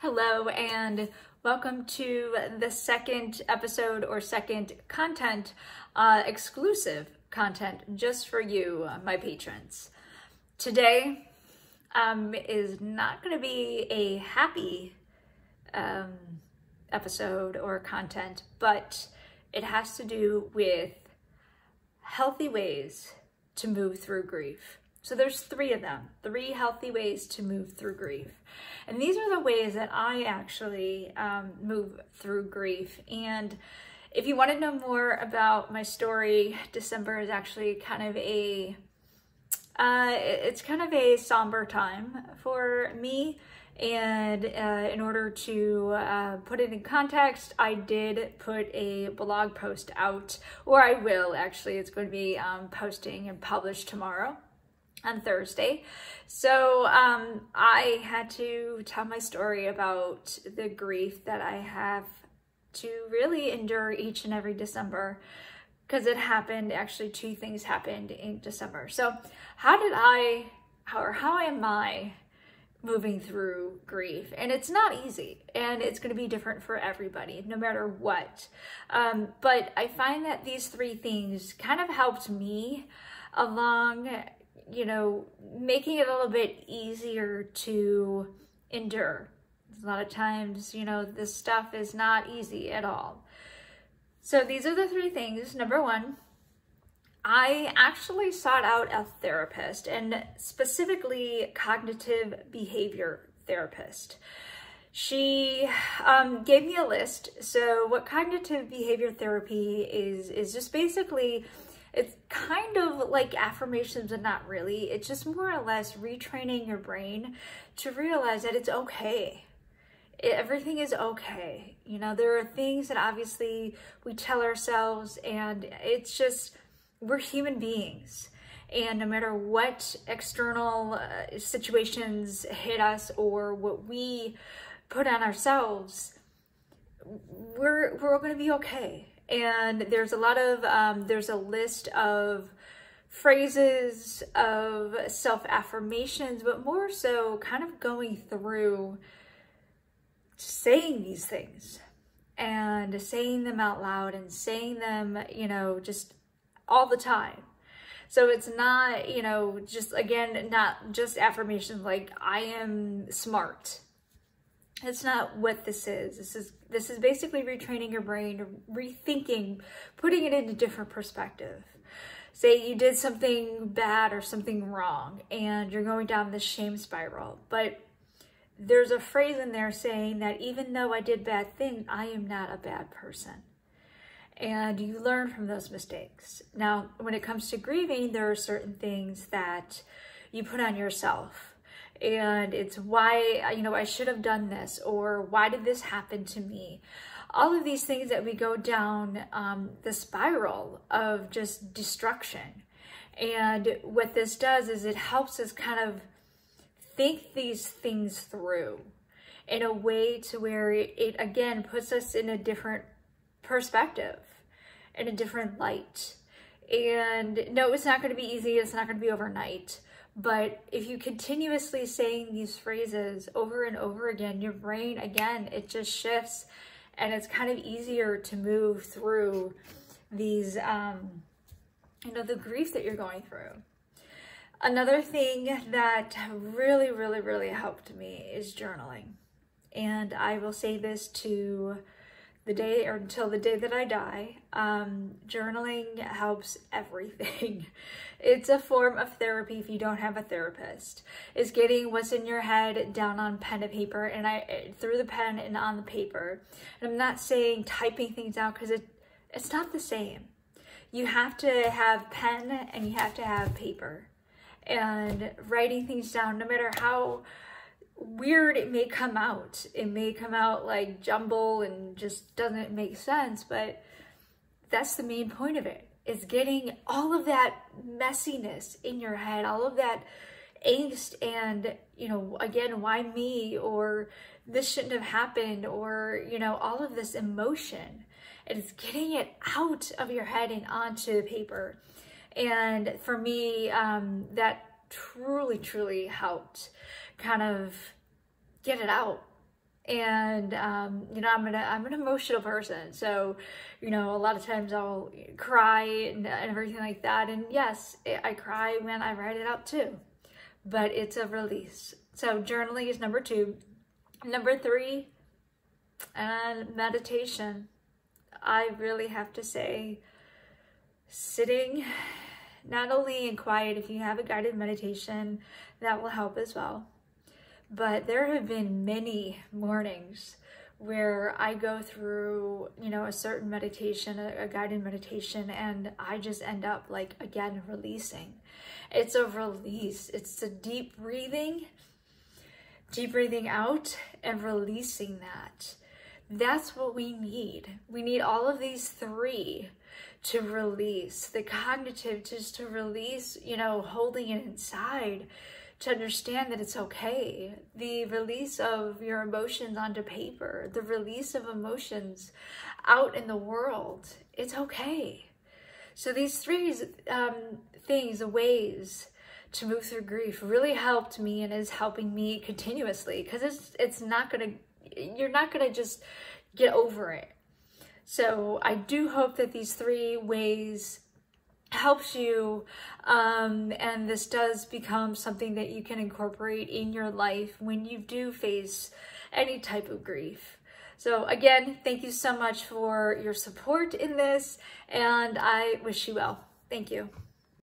Hello and welcome to the second episode or second content, exclusive content just for you, my patrons. Today is not going to be a happy episode or content, but it has to do with healthy ways to move through grief. So there's three of them, 3 healthy ways to move through grief. And these are the ways that I actually move through grief. And if you want to know more about my story, December is actually kind of it's kind of a somber time for me. And in order to put it in context, I did put a blog post out, or I will actually, it's going to be posting and published tomorrow on Thursday. So I had to tell my story about the grief that I have to really endure each and every December, because it happened, actually 2 things happened in December. So how am I moving through grief? And it's not easy, and it's going to be different for everybody, no matter what. But I find that these 3 things kind of helped me along, you know, making it a little bit easier to endure. A lot of times, you know, this stuff is not easy at all. So these are the 3 things. Number 1, I actually sought out a therapist, and specifically cognitive behavior therapist. She gave me a list. So what cognitive behavior therapy is just basically, it's kind of like affirmations, but not really. It's just more or less retraining your brain to realize that it's okay. Everything is okay. You know, there are things that obviously we tell ourselves, and it's just, we're human beings. And no matter what external situations hit us or what we put on ourselves, we're going to be okay. And there's a lot of, there's a list of phrases, of self-affirmations, but more so kind of going through saying these things and saying them out loud and saying them, you know, just all the time. So it's not, you know, just, again, not just affirmations like I am smart. That's not what this is. This is basically retraining your brain, rethinking, putting it into different perspective. Say you did something bad or something wrong and you're going down this shame spiral, but there's a phrase in there saying that even though I did bad things, I am not a bad person. And you learn from those mistakes. Now, when it comes to grieving, there are certain things that you put on yourself. And it's why, you know, I should have done this, or why did this happen to me? All of these things that we go down the spiral of just destruction. And what this does is it helps us kind of think these things through in a way to where it again puts us in a different perspective, in a different light. And no, it's not going to be easy. It's not going to be overnight. But if you continuously saying these phrases over and over again, your brain, again, it just shifts, and it's kind of easier to move through these, you know, the grief that you're going through. Another thing that really, really, really helped me is journaling. And I will say this to the day, or until the day that I die, journaling helps everything. It's a form of therapy if you don't have a therapist. It's getting what's in your head down on pen and paper, and through the pen and on the paper. And I'm not saying typing things out, because it's not the same. You have to have pen and you have to have paper. And writing things down, no matter how weird it may come out. It may come out like jumble and just doesn't make sense, but that's the main point of it, is getting all of that messiness in your head, all of that angst and, you know, again, why me, or this shouldn't have happened, or, you know, all of this emotion. And it's getting it out of your head and onto paper. And for me, that truly, truly helped kind of get it out. And you know, I'm an emotional person, so you know, a lot of times I'll cry and everything like that. And yes, I cry when I write it out too, but it's a release. So journaling is number 2. Number 3, and meditation. I really have to say, sitting not only in quiet, if you have a guided meditation, that will help as well. But there have been many mornings where I go through, you know, a certain meditation, a guided meditation, and I just end up like, again, releasing. It's a release. It's a deep breathing out and releasing that. That's what we need. We need all of these 3 to release. The cognitive, just to release, you know, holding it inside, to understand that it's okay. The release of your emotions onto paper, the release of emotions out in the world, it's okay. So these 3 things, ways to move through grief really helped me and is helping me continuously, because it's not gonna, you're not gonna just get over it. So I do hope that these 3 ways helps you, and this does become something that you can incorporate in your life when you do face any type of grief. So again, thank you so much for your support in this, and I wish you well. Thank you.